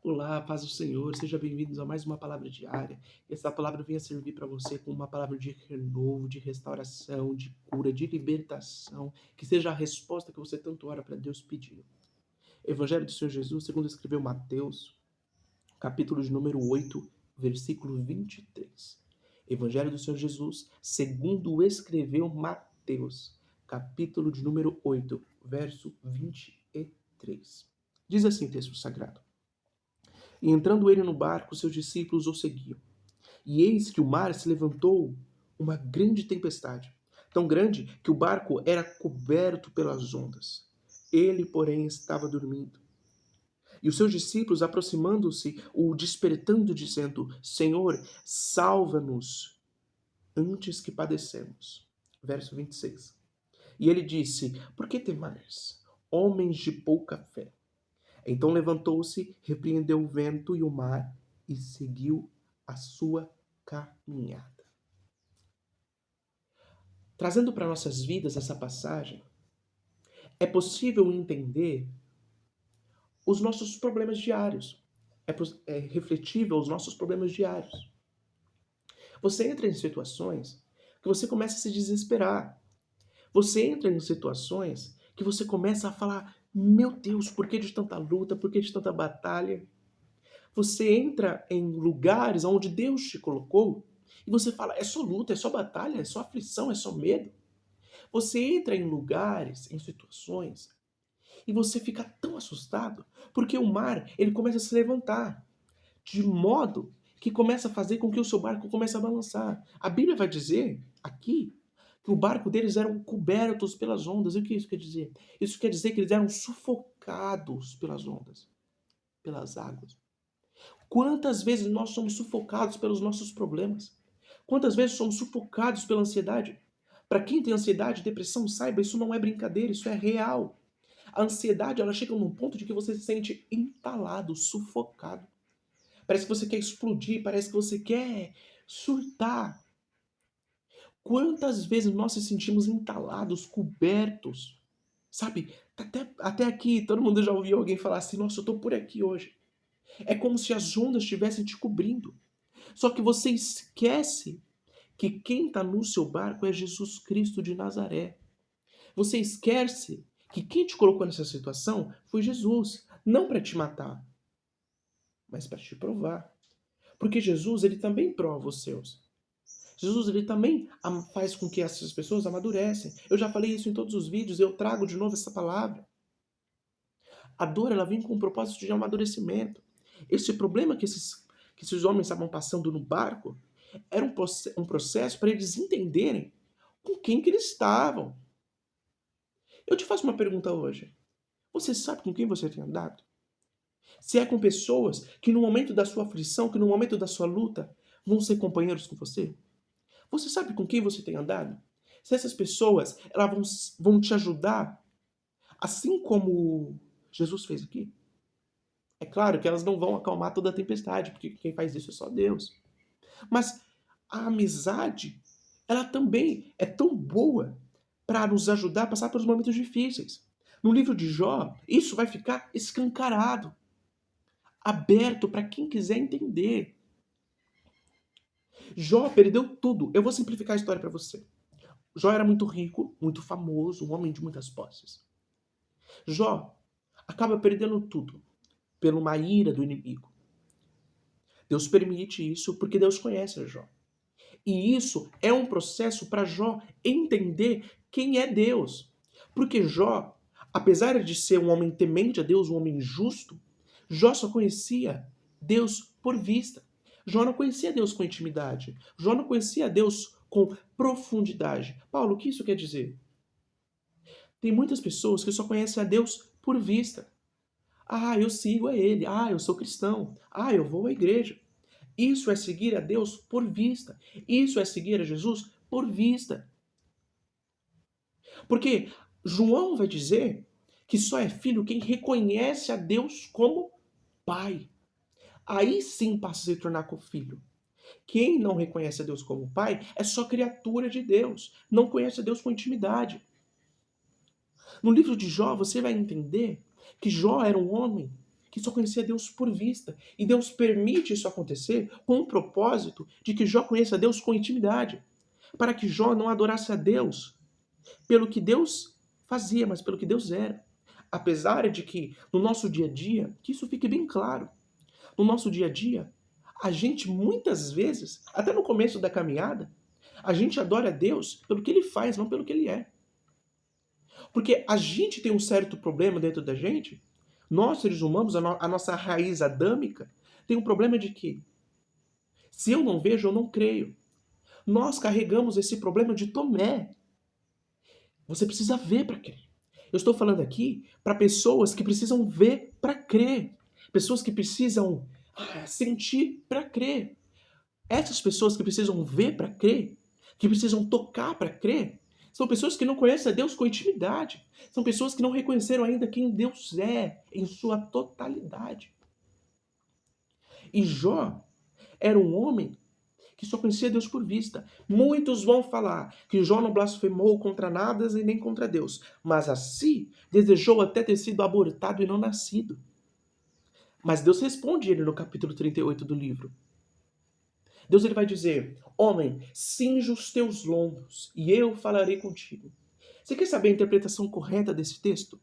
Olá, paz do Senhor, sejam bem-vindos a mais uma palavra diária. Essa palavra venha servir para você como uma palavra de renovo, de restauração, de cura, de libertação, que seja a resposta que você tanto ora para Deus pediu. Evangelho do Senhor Jesus, segundo escreveu Mateus, capítulo de número 8, versículo 23. Evangelho do Senhor Jesus, segundo escreveu Mateus, capítulo de número 8, verso 23. Diz assim o texto sagrado: E entrando ele no barco, seus discípulos o seguiam. E eis que o mar se levantou uma grande tempestade, tão grande que o barco era coberto pelas ondas. Ele, porém, estava dormindo. E os seus discípulos, aproximando-se, o despertando, dizendo: Senhor, salva-nos antes que padecemos. Verso 26. E ele disse: Por que temais, homens de pouca fé? Então levantou-se, repreendeu o vento e o mar e seguiu a sua caminhada. Trazendo para nossas vidas essa passagem, é possível entender os nossos problemas diários. É refletível os nossos problemas diários. Você entra em situações que você começa a se desesperar. Você entra em situações que você começa a falar: Meu Deus, por que de tanta luta? Por que de tanta batalha? Você entra em lugares onde Deus te colocou e você fala: é só luta, é só batalha, é só aflição, é só medo. Você entra em lugares, em situações, e você fica tão assustado porque o mar ele começa a se levantar de modo que começa a fazer com que o seu barco comece a balançar. A Bíblia vai dizer aqui que o barco deles eram cobertos pelas ondas. E o que isso quer dizer? Isso quer dizer que eles eram sufocados pelas ondas, pelas águas. Quantas vezes nós somos sufocados pelos nossos problemas? Quantas vezes somos sufocados pela ansiedade? Para quem tem ansiedade, depressão, saiba, isso não é brincadeira, isso é real. A ansiedade, ela chega num ponto de que você se sente entalado, sufocado. Parece que você quer explodir, parece que você quer surtar. Quantas vezes nós se sentimos entalados, cobertos? Sabe, até aqui, todo mundo já ouviu alguém falar assim: nossa, eu tô por aqui hoje. É como se as ondas estivessem te cobrindo. Só que você esquece que quem está no seu barco é Jesus Cristo de Nazaré. Você esquece que quem te colocou nessa situação foi Jesus, não para te matar, mas para te provar. Porque Jesus, ele também prova os seus. Jesus, ele também faz com que essas pessoas amadurecem. Eu já falei isso em todos os vídeos, eu trago de novo essa palavra. A dor, ela vem com o propósito de amadurecimento. Esse problema que esses homens estavam passando no barco era um processo para eles entenderem com quem que eles estavam. Eu te faço uma pergunta hoje. Você sabe com quem você tem andado? Se é com pessoas que no momento da sua aflição, que no momento da sua luta, vão ser companheiros com você? Você sabe com quem você tem andado? Se essas pessoas vão te ajudar, assim como Jesus fez aqui? É claro que elas não vão acalmar toda a tempestade, porque quem faz isso é só Deus. Mas a amizade, ela também é tão boa para nos ajudar a passar pelos momentos difíceis. No livro de Jó, isso vai ficar escancarado, aberto para quem quiser entender. Jó perdeu tudo. Eu vou simplificar a história para você. Jó era muito rico, muito famoso, um homem de muitas posses. Jó acaba perdendo tudo pela uma ira do inimigo. Deus permite isso porque Deus conhece a Jó. E isso é um processo para Jó entender quem é Deus. Porque Jó, apesar de ser um homem temente a Deus, um homem justo, Jó só conhecia Deus por vista. Jó não conhecia Deus com intimidade. Jó não conhecia Deus com profundidade. Paulo, o que isso quer dizer? Tem muitas pessoas que só conhecem a Deus por vista. Ah, eu sigo a Ele. Ah, eu sou cristão. Ah, eu vou à igreja. Isso é seguir a Deus por vista. Isso é seguir a Jesus por vista. Porque João vai dizer que só é filho quem reconhece a Deus como pai. Aí sim passa a se tornar filho. Quem não reconhece a Deus como pai é só criatura de Deus. Não conhece a Deus com intimidade. No livro de Jó, você vai entender que Jó era um homem que só conhecia Deus por vista. E Deus permite isso acontecer com o propósito de que Jó conheça Deus com intimidade, para que Jó não adorasse a Deus pelo que Deus fazia, mas pelo que Deus era. Apesar de que no nosso dia a dia, que isso fique bem claro, no nosso dia a dia, a gente muitas vezes, até no começo da caminhada, a gente adora a Deus pelo que ele faz, não pelo que ele é. Porque a gente tem um certo problema dentro da gente, nós seres humanos, a nossa raiz adâmica, tem um problema de que se eu não vejo, eu não creio. Nós carregamos esse problema de Tomé. Você precisa ver para crer. Eu estou falando aqui para pessoas que precisam ver para crer. Pessoas que precisam sentir para crer. Essas pessoas que precisam ver para crer, que precisam tocar para crer, são pessoas que não conhecem a Deus com intimidade. São pessoas que não reconheceram ainda quem Deus é em sua totalidade. E Jó era um homem que só conhecia Deus por vista. Muitos vão falar que Jó não blasfemou contra nada e nem contra Deus, mas assim desejou até ter sido abortado e não nascido. Mas Deus responde ele no capítulo 38 do livro. Deus ele vai dizer: homem, cinge os teus lombos e eu falarei contigo. Você quer saber a interpretação correta desse texto?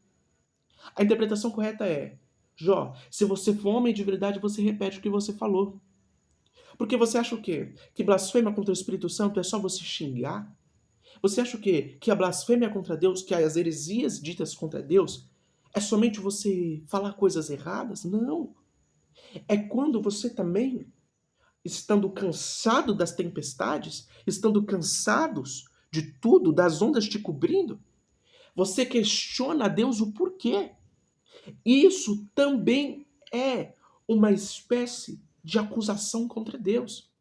A interpretação correta é: Jó, se você for homem de verdade, você repete o que você falou. Porque você acha o quê? Que blasfêmia contra o Espírito Santo é só você xingar? Você acha o quê? Que a blasfêmia contra Deus, que as heresias ditas contra Deus, é somente você falar coisas erradas? Não. É quando você também, estando cansado das tempestades, estando cansados de tudo, das ondas te cobrindo, você questiona a Deus o porquê. Isso também é uma espécie de acusação contra Deus.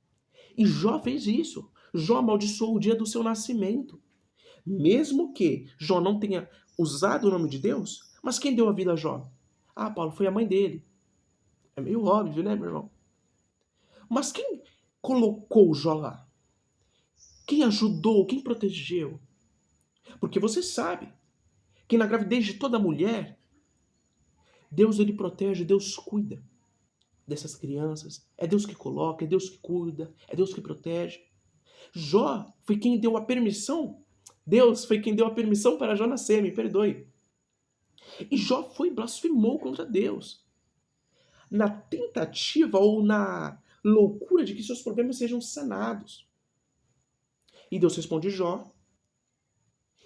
E Jó fez isso. Jó amaldiçoou o dia do seu nascimento. Mesmo que Jó não tenha usado o nome de Deus, mas quem deu a vida a Jó? Ah, Paulo, foi a mãe dele. É meio óbvio, né, meu irmão? Mas quem colocou Jó lá? Quem ajudou? Quem protegeu? Porque você sabe que na gravidez de toda mulher, Deus ele protege, Deus cuida dessas crianças. É Deus que coloca, é Deus que cuida, é Deus que protege. Jó foi quem deu a permissão. Deus foi quem deu a permissão para Jó nascer, me perdoe. E Jó foi e blasfemou contra Deus. Na tentativa ou na loucura de que seus problemas sejam sanados. E Deus responde Jó.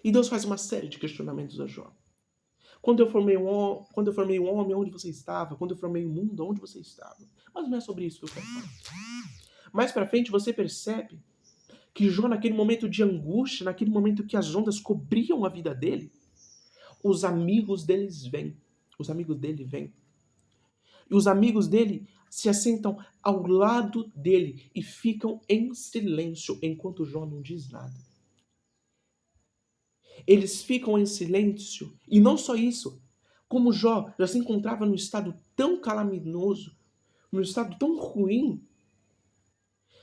E Deus faz uma série de questionamentos a Jó. Quando eu formei um homem, onde você estava? Quando eu formei o mundo, onde você estava? Mas não é sobre isso que eu quero falar. Mais pra frente você percebe que Jó, naquele momento de angústia, naquele momento que as ondas cobriam a vida dele, os amigos deles vêm. Os amigos dele vêm. E os amigos dele se assentam ao lado dele e ficam em silêncio enquanto Jó não diz nada. Eles ficam em silêncio. E não só isso. Como Jó já se encontrava num estado tão calaminoso, num estado tão ruim,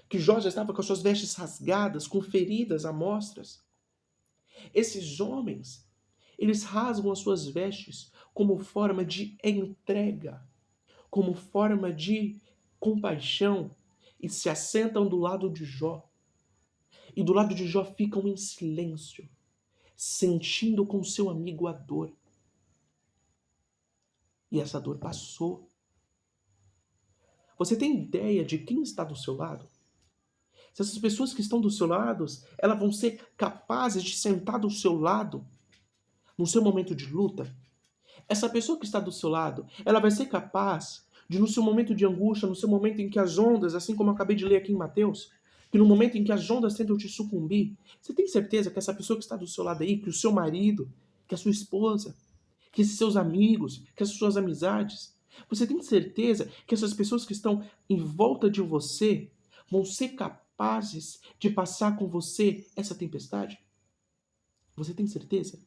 que Jó já estava com as suas vestes rasgadas, com feridas à mostras. Esses homens, eles rasgam as suas vestes como forma de entrega, como forma de compaixão, e se assentam do lado de Jó. E do lado de Jó ficam em silêncio, sentindo com seu amigo a dor. E essa dor passou. Você tem ideia de quem está do seu lado? Se essas pessoas que estão do seu lado, elas vão ser capazes de sentar do seu lado no seu momento de luta? Essa pessoa que está do seu lado, ela vai ser capaz de, no seu momento de angústia, no seu momento em que as ondas, assim como eu acabei de ler aqui em Mateus, que no momento em que as ondas tentam te sucumbir, você tem certeza que essa pessoa que está do seu lado aí, que o seu marido, que a sua esposa, que esses seus amigos, que as suas amizades, você tem certeza que essas pessoas que estão em volta de você vão ser capazes de passar com você essa tempestade? Você tem certeza?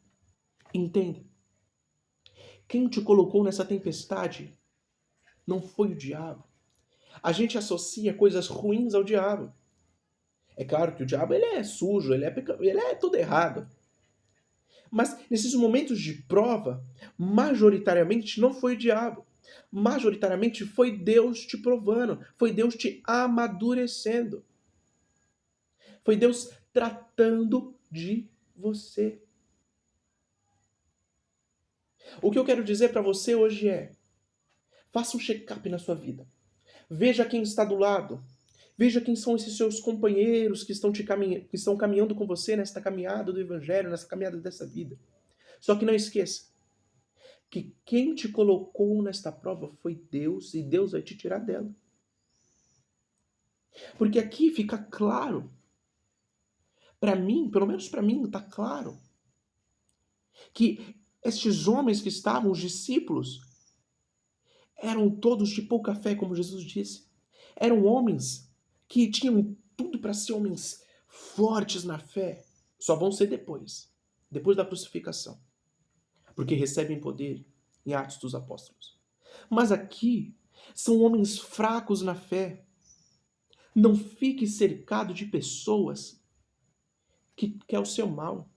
Entenda. Quem te colocou nessa tempestade não foi o diabo. A gente associa coisas ruins ao diabo. É claro que o diabo ele é sujo, ele é todo errado. Mas nesses momentos de prova, majoritariamente não foi o diabo. Majoritariamente foi Deus te provando, foi Deus te amadurecendo, foi Deus tratando de você. O que eu quero dizer para você hoje é: faça um check-up na sua vida. Veja quem está do lado. Veja quem são esses seus companheiros que que estão caminhando com você nesta caminhada do Evangelho, nessa caminhada dessa vida. Só que não esqueça que quem te colocou nesta prova foi Deus e Deus vai te tirar dela. Porque aqui fica claro, para mim, pelo menos para mim, está claro, que estes homens que estavam, os discípulos, eram todos de pouca fé, como Jesus disse. Eram homens que tinham tudo para ser homens fortes na fé. Só vão ser depois da crucificação, porque recebem poder em Atos dos Apóstolos. Mas aqui são homens fracos na fé. Não fique cercado de pessoas que quer o seu mal.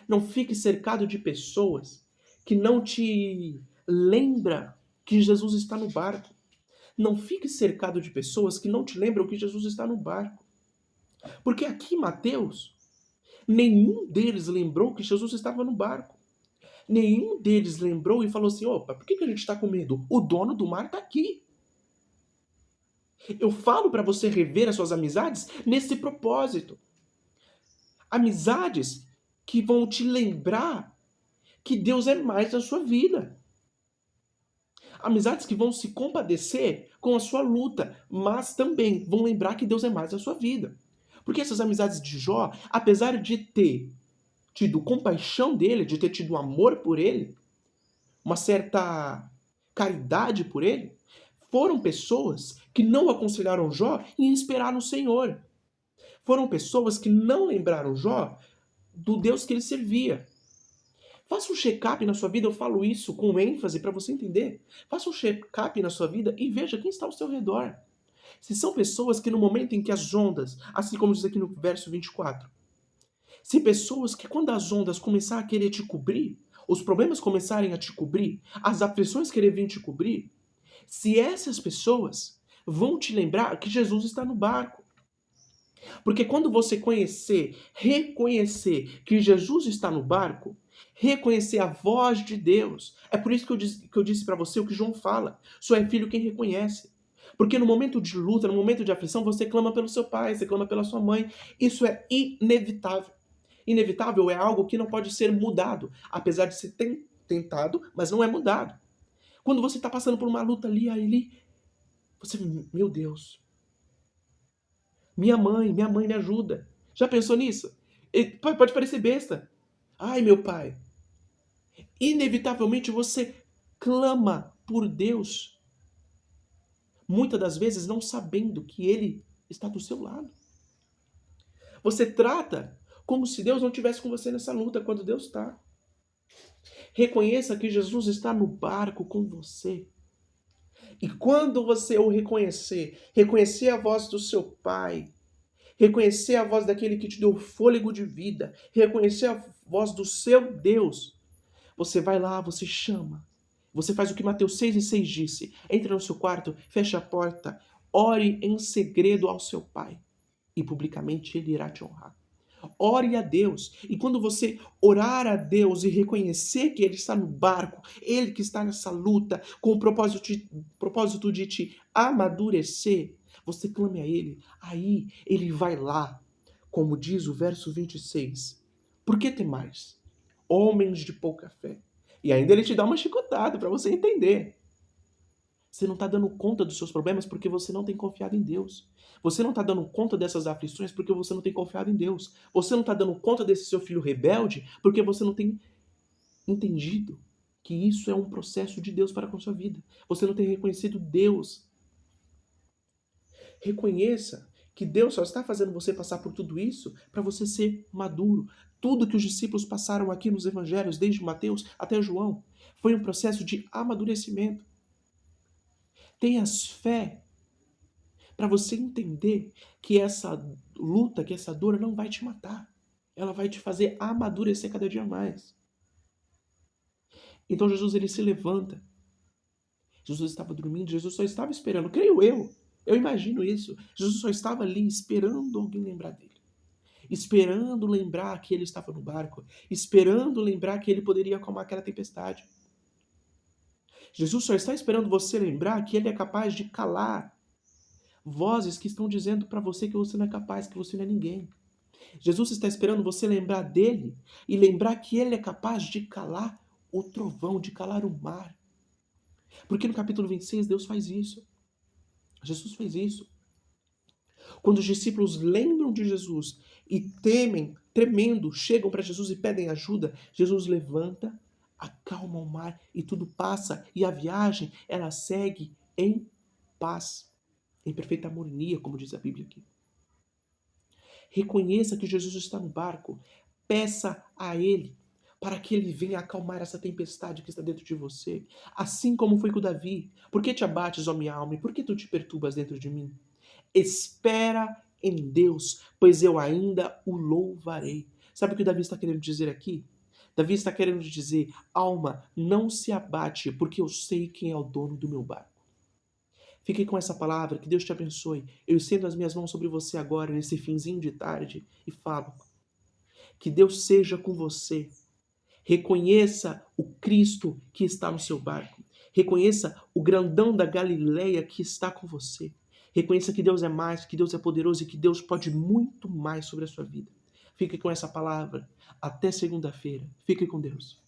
Não fique cercado de pessoas que não te lembra que Jesus está no barco. Não fique cercado de pessoas que não te lembram que Jesus está no barco. Porque aqui em Mateus, nenhum deles lembrou que Jesus estava no barco. Nenhum deles lembrou e falou assim: opa, por que a gente está com medo? O dono do mar está aqui. Eu falo para você rever as suas amizades nesse propósito. Amizades que vão te lembrar que Deus é mais na sua vida. Amizades que vão se compadecer com a sua luta, mas também vão lembrar que Deus é mais na sua vida. Porque essas amizades de Jó, apesar de ter tido compaixão dele, de ter tido amor por ele, uma certa caridade por ele, foram pessoas que não aconselharam Jó em esperar no Senhor. Foram pessoas que não lembraram Jó do Deus que ele servia. Faça um check-up na sua vida, eu falo isso com ênfase para você entender. Faça um check-up na sua vida e veja quem está ao seu redor. Se são pessoas que no momento em que as ondas, assim como diz aqui no verso 24, se pessoas que quando as ondas começarem a querer te cobrir, os problemas começarem a te cobrir, as aflições querer vir te cobrir, se essas pessoas vão te lembrar que Jesus está no barco. Porque quando você reconhecer que Jesus está no barco, reconhecer a voz de Deus, é por isso que eu disse para você o que João fala: só é filho quem reconhece. Porque no momento de luta, no momento de aflição, você clama pelo seu pai, você clama pela sua mãe. Isso é inevitável. Inevitável é algo que não pode ser mudado, apesar de ser tentado, mas não é mudado. Quando você está passando por uma luta ali, você, meu Deus, minha mãe me ajuda. Já pensou nisso? Pode parecer besta. Ai, meu pai. Inevitavelmente você clama por Deus, muitas das vezes não sabendo que Ele está do seu lado. Você trata como se Deus não estivesse com você nessa luta, quando Deus está. Reconheça que Jesus está no barco com você. E quando você o reconhecer a voz do seu Pai, reconhecer a voz daquele que te deu fôlego de vida, reconhecer a voz do seu Deus, você vai lá, você chama. Você faz o que Mateus 6,6 disse. Entra no seu quarto, fecha a porta, ore em segredo ao seu Pai. E publicamente Ele irá te honrar. Ore a Deus. E quando você orar a Deus e reconhecer que Ele está no barco, Ele que está nessa luta, com o propósito de te amadurecer, você clame a Ele. Aí Ele vai lá, como diz o verso 26. Por que temais? Homens de pouca fé. E ainda Ele te dá uma chicotada para você entender. Você não está dando conta dos seus problemas porque você não tem confiado em Deus. Você não está dando conta dessas aflições porque você não tem confiado em Deus. Você não está dando conta desse seu filho rebelde porque você não tem entendido que isso é um processo de Deus para com a sua vida. Você não tem reconhecido Deus. Reconheça que Deus só está fazendo você passar por tudo isso para você ser maduro. Tudo que os discípulos passaram aqui nos evangelhos, desde Mateus até João, foi um processo de amadurecimento. Tenhas fé para você entender que essa luta, que essa dor não vai te matar. Ela vai te fazer amadurecer cada dia mais. Então Jesus ele se levanta. Jesus estava dormindo, Jesus só estava esperando, creio eu. Eu imagino isso. Jesus só estava ali esperando alguém lembrar dele. Esperando lembrar que ele estava no barco. Esperando lembrar que ele poderia acalmar aquela tempestade. Jesus só está esperando você lembrar que ele é capaz de calar vozes que estão dizendo para você que você não é capaz, que você não é ninguém. Jesus está esperando você lembrar dele e lembrar que ele é capaz de calar o trovão, de calar o mar. Porque no capítulo 26 Deus faz isso. Jesus fez isso. Quando os discípulos lembram de Jesus e temem, tremendo, chegam para Jesus e pedem ajuda, Jesus levanta, acalma o mar e tudo passa. E a viagem, ela segue em paz, em perfeita harmonia, como diz a Bíblia aqui. Reconheça que Jesus está no barco. Peça a Ele para que Ele venha acalmar essa tempestade que está dentro de você. Assim como foi com Davi. Por que te abates, ó minha alma, e por que tu te perturbas dentro de mim? Espera em Deus, pois eu ainda o louvarei. Sabe o que Davi está querendo dizer aqui? Davi está querendo dizer, alma, não se abate, porque eu sei quem é o dono do meu barco. Fique com essa palavra, que Deus te abençoe. Eu estendo as minhas mãos sobre você agora, nesse finzinho de tarde, e falo, que Deus seja com você. Reconheça o Cristo que está no seu barco. Reconheça o grandão da Galileia que está com você. Reconheça que Deus é mais, que Deus é poderoso e que Deus pode muito mais sobre a sua vida. Fique com essa palavra. Até segunda-feira. Fique com Deus.